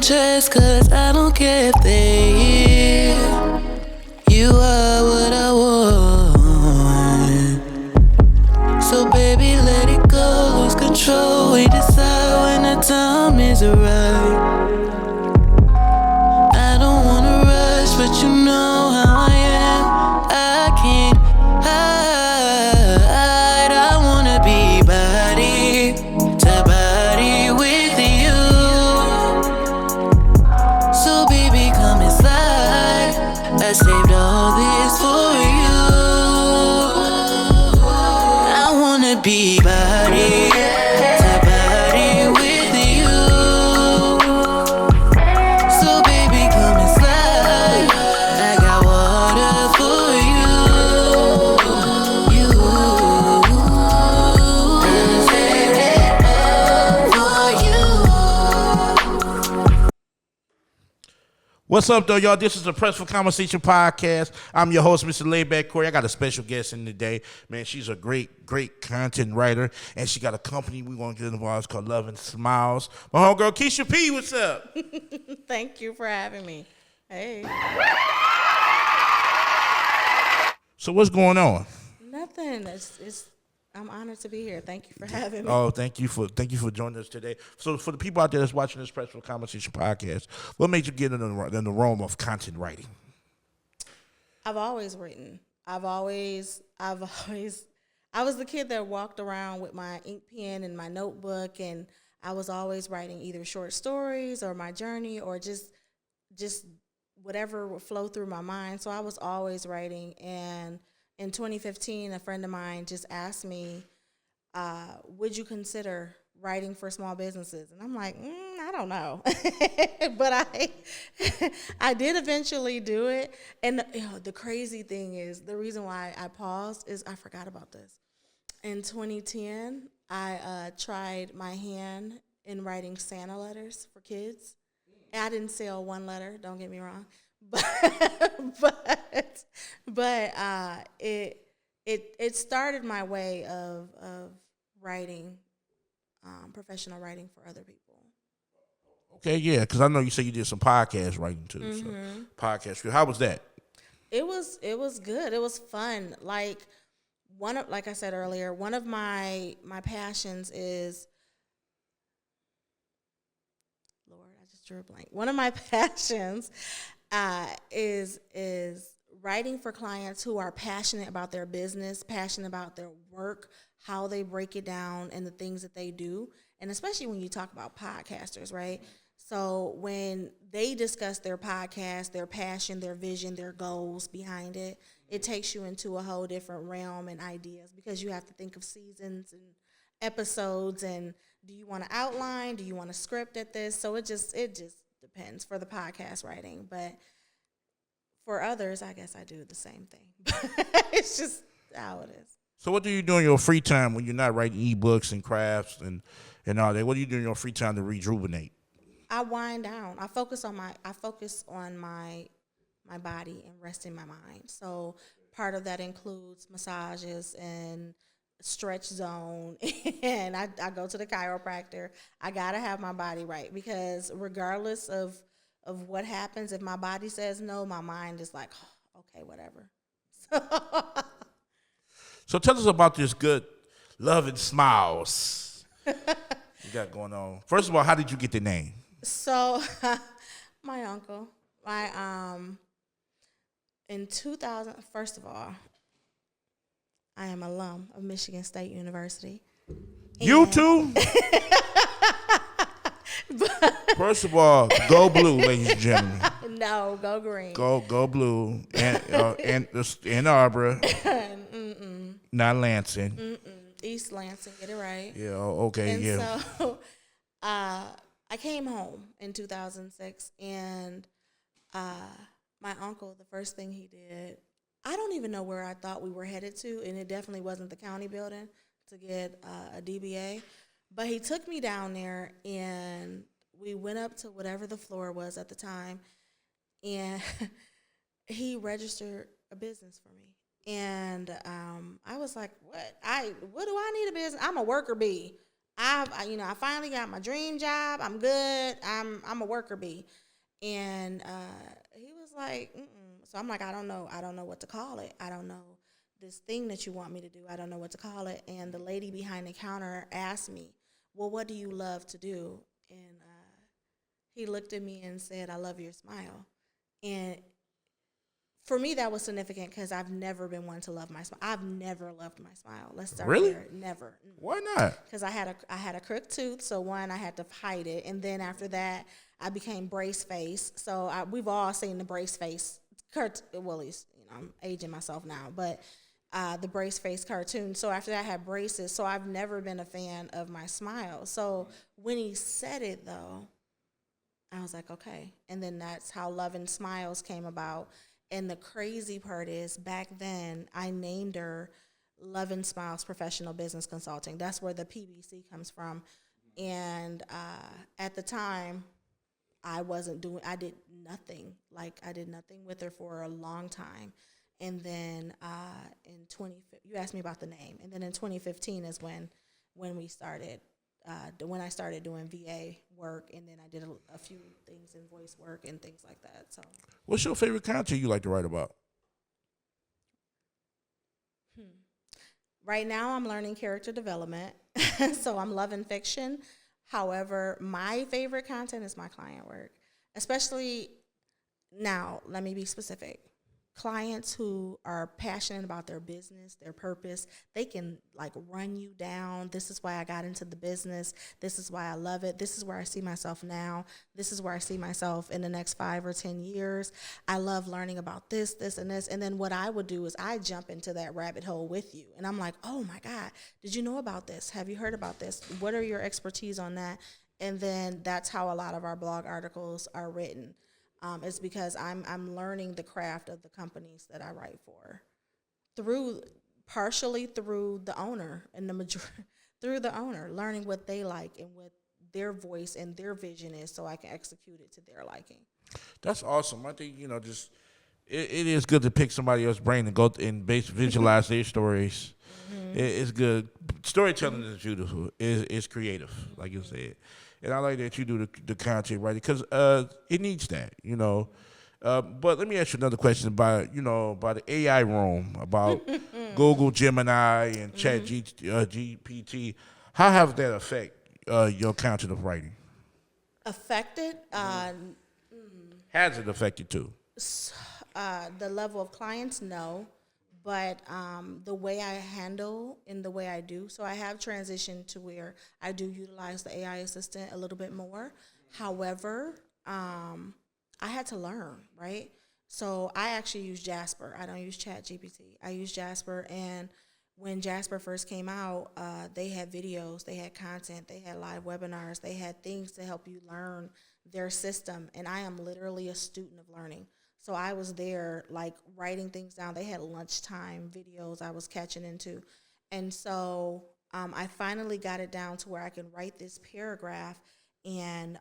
my chest, cause I don't care if they hear. You are what I want. So baby, let it go, lose control. We decide when the time is right. I don't wanna rush, but you know how I am. I can't hide. I wanna be body to body with you. So baby, come inside. I saved all this for you. I wanna be body to body with you. So baby, come and slide. I got water for you. I saved it all for you. What's up, though, y'all? This is the Press for Conversation podcast. I'm your host, Mr. Layback Corey. I got a special guest in today. Man, she's a great content writer, and she got a company we want to get involved. It's called Love and Smiles. My homegirl, Kesha P, what's up? Thank you for having me. Hey. So what's going on? Nothing. I'm honored to be here. Thank you for having me. Oh, thank you for joining us today. So for the people out there that's watching this Press for Conversation podcast, what made you get in the realm of content writing? I've always written. I was the kid that walked around with my ink pen and my notebook, and I was always writing either short stories or my journey or just whatever would flow through my mind. So I was always writing. And in 2015, a friend of mine just asked me, would you consider writing for small businesses? And I'm like, I don't know. But I did eventually do it. And the crazy thing is, the reason why I paused is I forgot about this. In 2010, I tried my hand in writing Santa letters for kids. I didn't sell one letter, don't get me wrong. But it started my way of writing, professional writing for other people. Okay, yeah, because I know you said you did some podcast writing too. Mm-hmm. So podcast, how was that? It was good. It was fun. Like I said earlier, one of my passions is, Lord, I just drew a blank. One of my passions is writing for clients who are passionate about their business, passionate about their work, how they break it down, and the things that they do. And especially when you talk about podcasters, right? So when they discuss their podcast, their passion, their vision, their goals behind it, it takes you into a whole different realm and ideas, because you have to think of seasons and episodes, and do you want to outline? Do you want to script at this? So it just depends for the podcast writing. But for others, I guess I do the same thing. It's just how it is. So what do you do in your free time when you're not writing ebooks and crafts and all that? What do you do in your free time to rejuvenate? I wind down. I focus on my body and resting my mind. So part of that includes massages and stretch zone, and I go to the chiropractor. I gotta have my body right, because regardless of what happens, if my body says no, my mind is like, oh, okay, whatever. So tell us about this good Love and Smiles you got going on. First of all, how did you get the name? So my uncle, in 2000, first of all, I am alum of Michigan State University. You too? First of all, go blue, ladies and gentlemen. No, go green. Go blue. And Ann Arbor. Not Lansing. East Lansing, get it right. Yeah, okay, and yeah. So I came home in 2006, and my uncle, the first thing he did, I don't even know where I thought we were headed to, and it definitely wasn't the county building to get a DBA. But he took me down there, and we went up to whatever the floor was at the time, and he registered a business for me. And I was like, what do I need a business? I'm a worker bee. I finally got my dream job. I'm good. I'm a worker bee. And he was like, mm-mm. So I'm like, I don't know. I don't know what to call it. I don't know this thing that you want me to do. I don't know what to call it. And the lady behind the counter asked me, well, what do you love to do? And he looked at me and said, I love your smile. And for me, that was significant because I've never been one to love my smile. I've never loved my smile. Let's start Really? there. Never. Why not? Because I had a crooked tooth, so one I had to hide it, and then after that I became brace face. So we've all seen the brace face. Well, at least I'm aging myself now, but the brace face cartoon. So after that I had braces. So I've never been a fan of my smile. So when he said it though, I was like, okay. And then that's how Love and Smiles came about. And the crazy part is, back then, I named her Love and Smiles Professional Business Consulting. That's where the PBC comes from. And at the time, I did nothing. Like, I did nothing with her for a long time. And then you asked me about the name. And then in 2015 is when we started. When I started doing VA work, and then I did a few things in voice work and things like that. So, What's your favorite content you like to write about? right now I'm learning character development, so I'm loving fiction. However, my favorite content is my client work, especially now. Let me be specific. Clients who are passionate about their business, their purpose, they can like run you down. This is why I got into the business. This is why I love it. This is where I see myself now. This is where I see myself in the next 5 or 10 years. I love learning about this, this, and this. And then what I would do is I jump into that rabbit hole with you. And I'm like, oh my God, did you know about this? Have you heard about this? What are your expertise on that? And then that's how a lot of our blog articles are written. Is because I'm learning the craft of the companies that I write for, partially through the owner, and through the owner, learning what they like and what their voice and their vision is, so I can execute it to their liking. That's awesome. I think just it is good to pick somebody else's brain and go and visualize their stories. It's good. Storytelling is beautiful. It's creative, like you said. And I like that you do the content writing because it needs that, But let me ask you another question about the AI room, about Google Gemini and Chat GPT. How have that affect your content of writing? Affected Has it affected too? the level of clients, no, but the way I handle and the way I do. So I have transitioned to where I do utilize the AI assistant a little bit more. However, I had to learn, right? So I actually use Jasper. I don't use Chat GPT. I use Jasper, and when Jasper first came out, they had videos, they had content, they had live webinars, they had things to help you learn their system. And I am literally a student of learning. So I was there, like, writing things down. They had lunchtime videos I was catching into. And so I finally got it down to where I can write this paragraph and,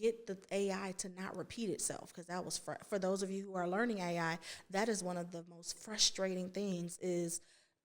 get the AI to not repeat itself. Because that was, for those of you who are learning AI, that is one of the most frustrating things is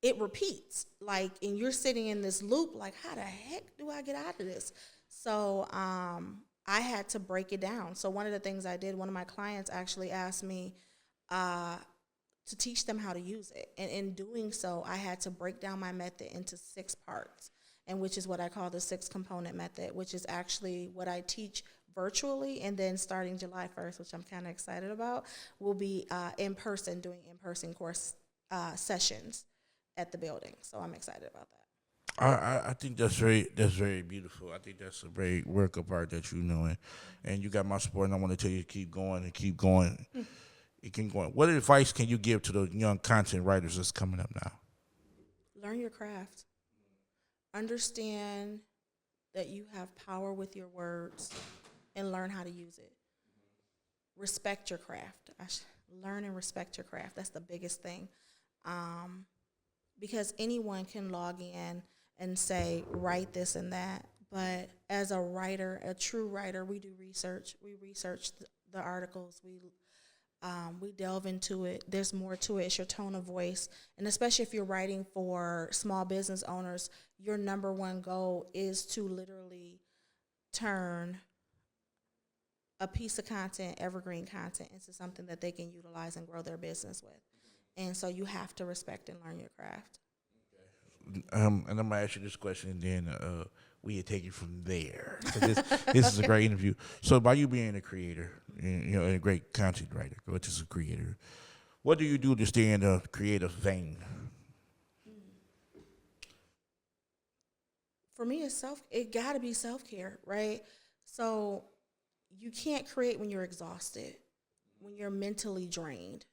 it repeats. Like, and you're sitting in this loop, like, how the heck do I get out of this? So I had to break it down. So one of the things I did, one of my clients actually asked me to teach them how to use it. And in doing so, I had to break down my method into 6 parts, and which is what I call the 6-component method, which is actually what I teach virtually. And then starting July 1st, which I'm kind of excited about, will be doing in-person course sessions at the building. So I'm excited about that. I think that's very beautiful. I think that's a great work of art that you're doing, and you got my support. And I want to tell you to keep going and keep going. It can go on. What advice can you give to the young content writers that's coming up now? Learn your craft. Understand that you have power with your words, and learn how to use it. Respect your craft. Learn and respect your craft. That's the biggest thing. Because anyone can log in and say, write this and that. But as a writer, a true writer, we do research. We research the articles. We We delve into it. There's more to it. It's your tone of voice. And especially if you're writing for small business owners, your number one goal is to literally turn a piece of content, evergreen content, into something that they can utilize and grow their business with. And so you have to respect and learn your craft. And I'm gonna ask you this question, and then we take it from there. So this is a great interview. So, by you being a creator, and a great content writer, or just a creator, what do you do to stay in the creative vein? For me, it gotta be self-care, right? So you can't create when you're exhausted, when you're mentally drained.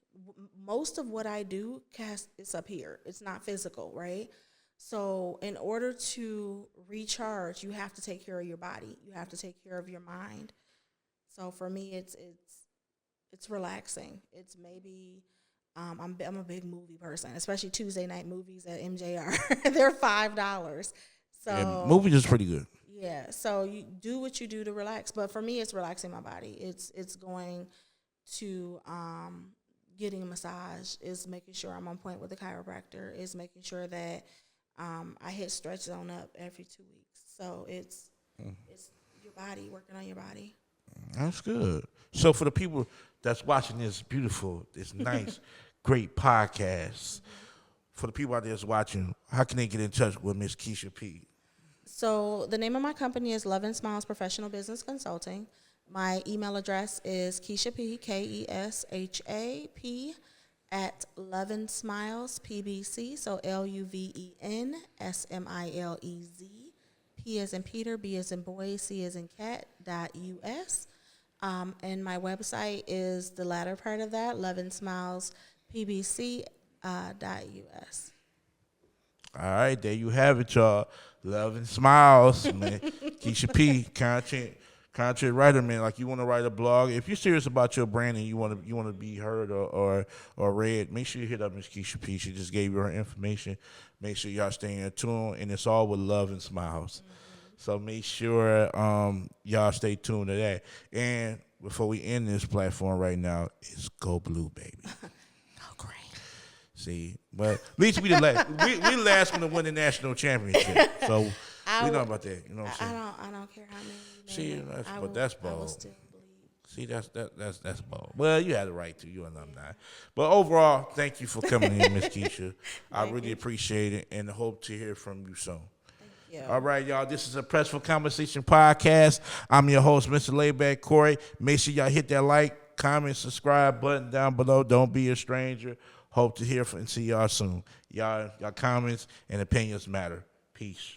Most of what I do is up here. It's not physical, right? So in order to recharge, you have to take care of your body. You have to take care of your mind. So for me, it's relaxing. It's maybe I'm a big movie person, especially Tuesday night movies at MJR. They're $5. So Yeah, movies is pretty good. yeah. So you do what you do to relax. But for me, it's relaxing my body. It's going to getting a massage. Is making sure I'm on point with the chiropractor. Is making sure that I hit stretch zone up every 2 weeks. So it's your body, working on your body. That's good. So for the people that's watching this beautiful, this nice, great podcast, for the people out there that's watching, how can they get in touch with Miss Kesha P? So the name of my company is Love and Smiles Professional Business Consulting. My email address is Kesha P, KESHAP, at Love and Smiles PBC, so LUVENSMILEZ, P as in Peter, B as in boy, C as in cat, .US. And my website is the latter part of that, Love and Smiles PBC .US. All right, there you have it, y'all. Love and Smiles, man. Kesha P, content writer, man. Like, you want to write a blog. If you're serious about your brand and you want to be heard or read, make sure you hit up Miss Kesha P. She just gave you her information. Make sure y'all stay in tune, and it's all with Love and Smiles. So make sure y'all stay tuned to that. And before we end this platform right now, it's Go Blue, baby. Go green. See, but at least we the last. we the last one to win the national championship. So we know about that. You know what I'm saying? I don't care how many. See, that's that's I will bold. still believe. See, that's bold. Well, you had the right to. You and I'm not. But overall, thank you for coming in, Miss Kesha. I really appreciate it, and hope to hear from you soon. Yeah. All right, y'all. This is a Press for Conversation podcast. I'm your host, Mr. Layback Corey. Make sure y'all hit that like, comment, subscribe button down below. Don't be a stranger. Hope to hear and see y'all soon. Y'all comments and opinions matter. Peace.